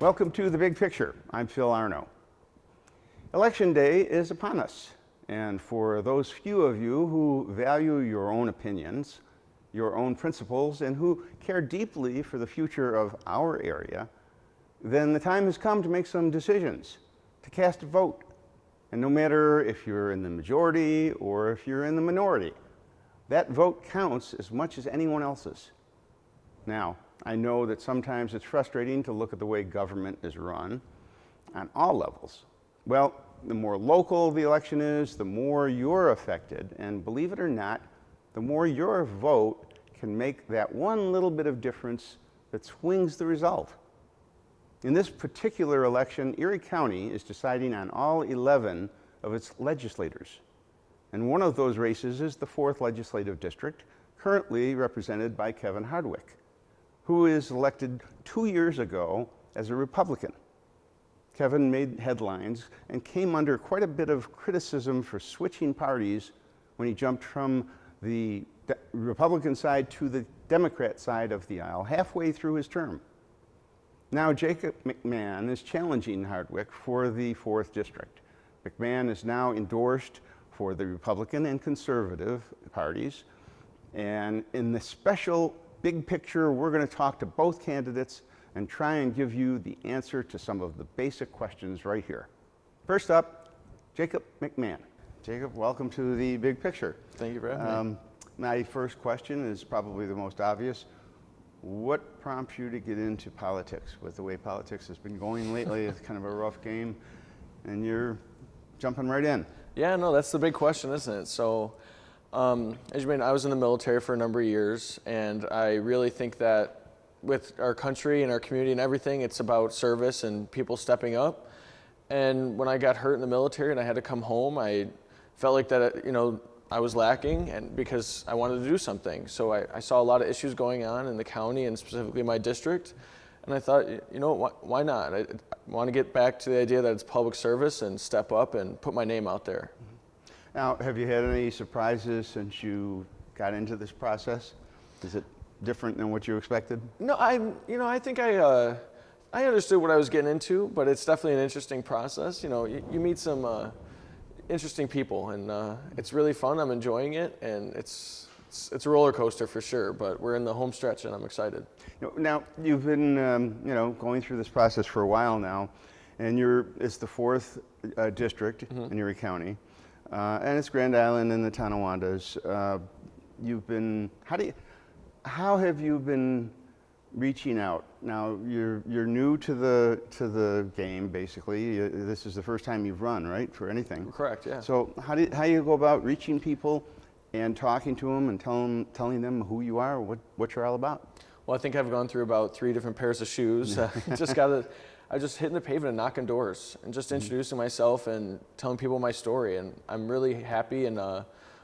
Welcome to The Big Picture. I'm Phil Arno. Election day is upon us, and for those few of you who value your own opinions, your own principles, and who care deeply for the future of our area, then the time has come to make some decisions, to cast a vote. And no matter if you're in the majority or if you're in the minority, that vote counts as much as anyone else's. Now, I know that sometimes it's frustrating to look at the way government is run on all levels. Well, the more local the election is, the more you're affected, and believe it or not, the more your vote can make that one little bit of difference that swings the result. In this particular election, Erie County is deciding on all 11 of its legislators. And one of those races is the 4th Legislative District, currently represented by Kevin Hardwick, who is elected 2 years ago as a Republican. Kevin made headlines and came under quite a bit of criticism for switching parties when he jumped from the Republican side to the Democrat side of the aisle halfway through his term. Now Jacob McMahon is challenging Hardwick for the 4th District. McMahon is now endorsed for the Republican and Conservative parties, and in the special Big Picture, we're going to talk to both candidates and try and give you the answer to some of the basic questions right here. First up, Jacob McMahon. Jacob, welcome to The Big Picture. Thank you for having me. My first question is probably the most obvious. What prompts you to get into politics? With the way politics has been going lately, it's kind of a rough game, and you're jumping right in. Yeah, no, that's the big question, isn't it? So, as you mentioned, I was in the military for a number of years, and I really think that with our country and our community and everything, it's about service and people stepping up. And when I got hurt in the military and I had to come home, I felt like that, I was lacking, and because I wanted to do something. So I saw a lot of issues going on in the county and specifically my district, and I thought, why not? I want to get back to the idea that it's public service and step up and put my name out there. Now, have you had any surprises since you got into this process? Is it different than what you expected? No, I think I understood what I was getting into, but it's definitely an interesting process. You meet some interesting people, and it's really fun. I'm enjoying it, and it's a roller coaster for sure. But we're in the home stretch, and I'm excited. Now you've been going through this process for a while now, and it's the 4th district in Erie County. And it's Grand Island and the Tonawandas. How have you been reaching out? Now you're new to the game, basically. This is the first time you've run, right, for anything? Correct, yeah. So how do you go about reaching people and talking to them and telling them who you are, what you're all about? Well, I think I've gone through about 3 different pairs of shoes. I just hitting the pavement and knocking doors and just introducing myself and telling people my story. And I'm really happy and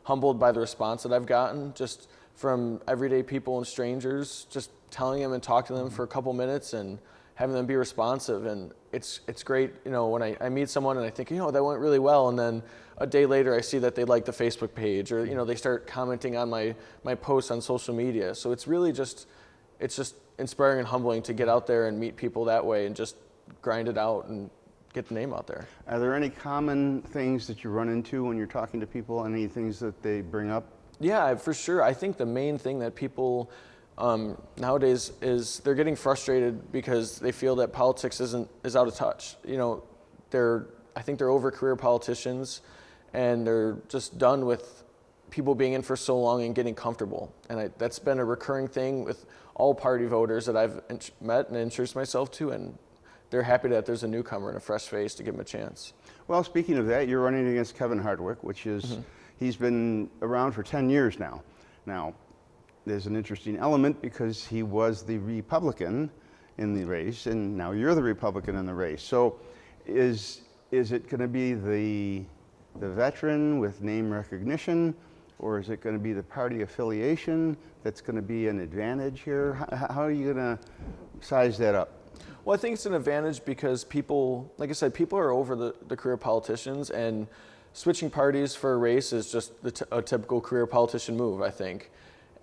humbled by the response that I've gotten just from everyday people and strangers, just telling them and talking to them for a couple minutes and having them be responsive. And it's great, when I meet someone and I think, that went really well. And then a day later I see that they like the Facebook page or, they start commenting on my posts on social media. So it's really just inspiring and humbling to get out there and meet people that way and just grind it out and get the name out there. Are there any common things that you run into when you're talking to people? Any things that they bring up? Yeah, for sure. I think the main thing that people nowadays is they're getting frustrated because they feel that politics is out of touch. I think they're over career politicians, and they're just done with people being in for so long and getting comfortable. And that's been a recurring thing with all party voters that I've met and introduced myself to, and they're happy that there's a newcomer and a fresh face to give them a chance. Well, speaking of that, you're running against Kevin Hardwick, which is, he's been around for 10 years now. Now, there's an interesting element because he was the Republican in the race, and now you're the Republican in the race. So is it going to be the veteran with name recognition, or is it going to be the party affiliation that's going to be an advantage here? How are you going to size that up? Well, I think it's an advantage because people, like I said, people are over the career politicians, and switching parties for a race is just a typical career politician move, I think.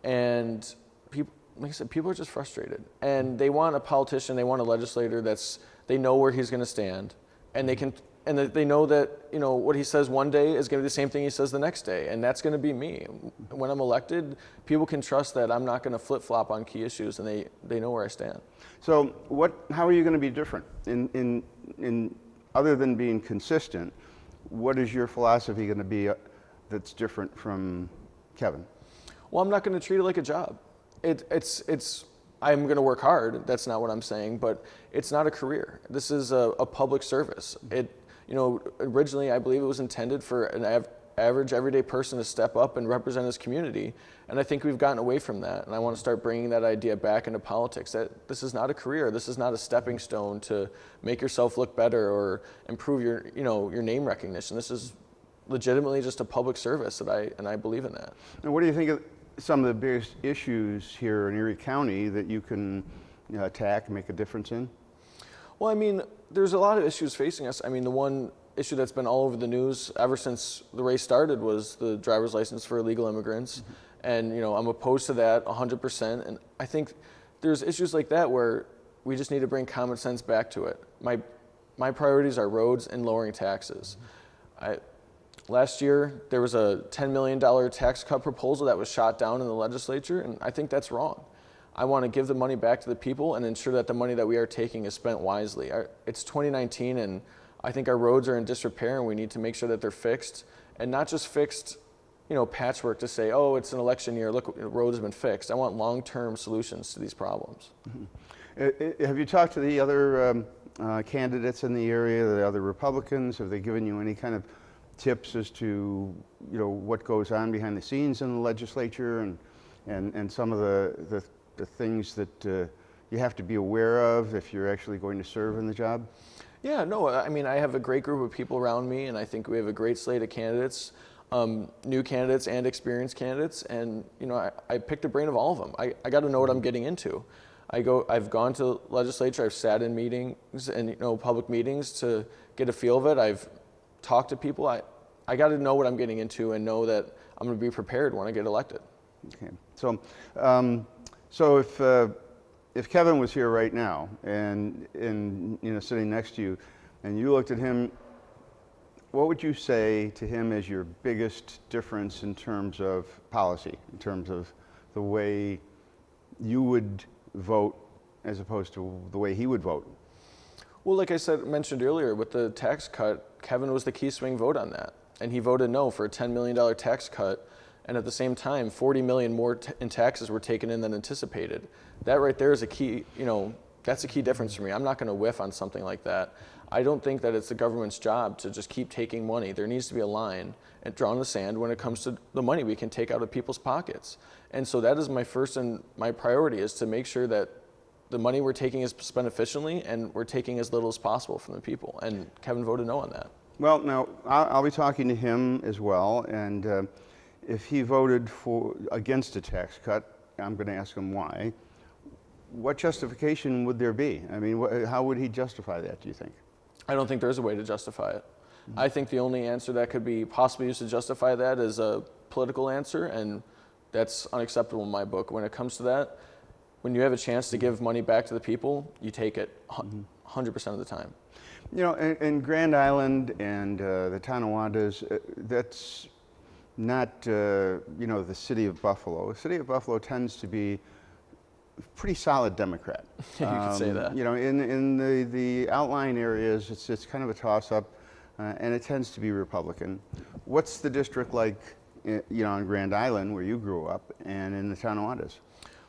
And people, like I said, people are just frustrated, and they want a politician, they want a legislator that's they know where he's going to stand, and they know that what he says one day is going to be the same thing he says the next day, and that's going to be me. When I'm elected, people can trust that I'm not going to flip-flop on key issues, and they know where I stand. So how are you going to be different in other than being consistent? What is your philosophy going to be that's different from Kevin? Well, I'm not going to treat it like a job. I'm going to work hard. That's not what I'm saying, but it's not a career. This is a public service. Originally I believe it was intended for an average everyday person to step up and represent his community, and I think we've gotten away from that. And I want to start bringing that idea back into politics. That this is not a career. This is not a stepping stone to make yourself look better or improve your name recognition. This is legitimately just a public service, and I believe in that. And what do you think of some of the biggest issues here in Erie County that you can attack and make a difference in? Well, I mean, there's a lot of issues facing us. I mean, the one issue that's been all over the news ever since the race started was the driver's license for illegal immigrants. And, I'm opposed to that 100%. And I think there's issues like that where we just need to bring common sense back to it. My priorities are roads and lowering taxes. Last year, there was a $10 million tax cut proposal that was shot down in the legislature, and I think that's wrong. I want to give the money back to the people and ensure that the money that we are taking is spent wisely. It's 2019, and I think our roads are in disrepair, and we need to make sure that they're fixed, and not just fixed, patchwork to say, oh, it's an election year, look, the road has been fixed. I want long-term solutions to these problems. Mm-hmm. Have you talked to the other candidates in the area, the other Republicans? Have they given you any kind of tips as to what goes on behind the scenes in the legislature and some of the things that you have to be aware of if you're actually going to serve in the job? Yeah, no, I mean, I have a great group of people around me, and I think we have a great slate of candidates, new candidates and experienced candidates, and I picked the brain of all of them. I got to know what I'm getting into. I've gone to legislature, I've sat in meetings and public meetings to get a feel of it. I've talked to people. I got to know what I'm getting into and know that I'm going to be prepared when I get elected. Okay. So if Kevin was here right now and sitting next to you, and you looked at him, what would you say to him as your biggest difference in terms of policy, in terms of the way you would vote as opposed to the way he would vote? Well, like I mentioned earlier, with the tax cut, Kevin was the key swing vote on that. And he voted no for a $10 million tax cut. And at the same time, $40 million more in taxes were taken in than anticipated. That right there is a key, that's a key difference for me. I'm not going to whiff on something like that. I don't think that it's the government's job to just keep taking money. There needs to be a line drawn in the sand when it comes to the money we can take out of people's pockets. And so that is my first and my priority, is to make sure that the money we're taking is spent efficiently and we're taking as little as possible from the people. And Kevin voted no on that. Well, now, I'll be talking to him as well, and if he voted against a tax cut, I'm going to ask him why. What justification would there be? I mean, how would he justify that, do you think? I don't think there's a way to justify it. I think the only answer that could be possibly used to justify that is a political answer, and that's unacceptable in my book. When it comes to that, when you have a chance to give money back to the people, you take it 100% of the time. In Grand Island and the Tonawondas, that's not, the city of Buffalo. The city of Buffalo tends to be a pretty solid Democrat. You could say that. In the outlying areas, it's kind of a toss-up, and it tends to be Republican. What's the district like, on Grand Island, where you grew up, and in the Tonawondas?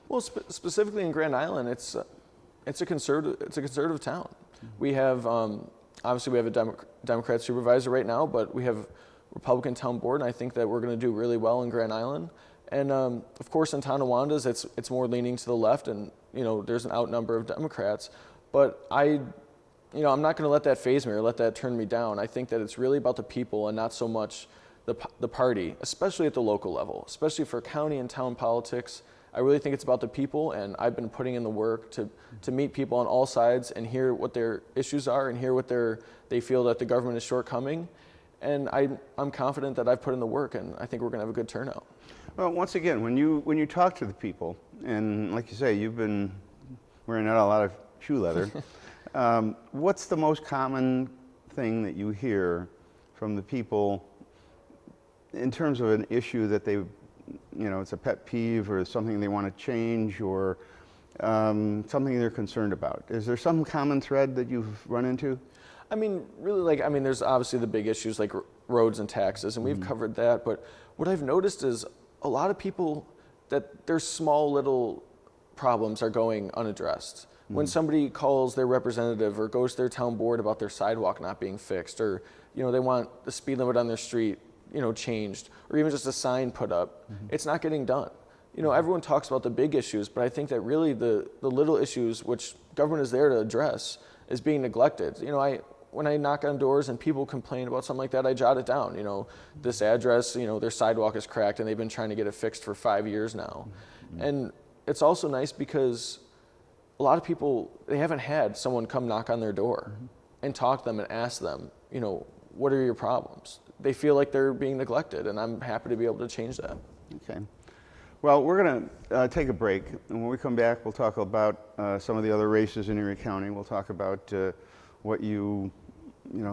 Well, specifically in Grand Island, it's a conservative town. We have obviously we have a Democrat supervisor right now, but we have Republican town board, and I think that we're going to do really well in Grand Island. And of course, in Tonawondas, it's more leaning to the left, and there's an outnumber of Democrats. But I'm not going to let that faze me or let that turn me down. I think that it's really about the people and not so much the party, especially at the local level, especially for county and town politics. I really think it's about the people, and I've been putting in the work to meet people on all sides and hear what their issues are and hear what they feel that the government is shortcoming. And I'm confident that I've put in the work, and I think we're going to have a good turnout. Well, once again, when you talk to the people, and like you say, you've been wearing out a lot of shoe leather, What's the most common thing that you hear from the people in terms of an issue that they, it's a pet peeve or something they want to change or something they're concerned about? Is there some common thread that you've run into? I mean, really, there's obviously the big issues like roads and taxes, and we've covered that. But what I've noticed is a lot of people that their small little problems are going unaddressed. When somebody calls their representative or goes to their town board about their sidewalk not being fixed, or they want the speed limit on their street, changed, or even just a sign put up, it's not getting done. Everyone talks about the big issues, but I think that really the little issues which government is there to address is being neglected. When I knock on doors and people complain about something like that, I jot it down. This address, their sidewalk is cracked and they've been trying to get it fixed for 5 years now. And it's also nice because a lot of people, they haven't had someone come knock on their door and talk to them and ask them, what are your problems? They feel like they're being neglected, and I'm happy to be able to change that. Okay. Well, we're going to take a break, and when we come back, we'll talk about some of the other races in Erie County. We'll talk about what you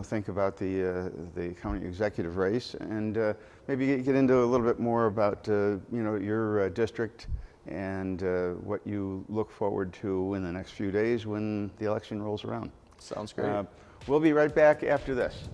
think about the county executive race, and maybe get into a little bit more about your district and what you look forward to in the next few days when the election rolls around. Sounds great. We'll be right back after this.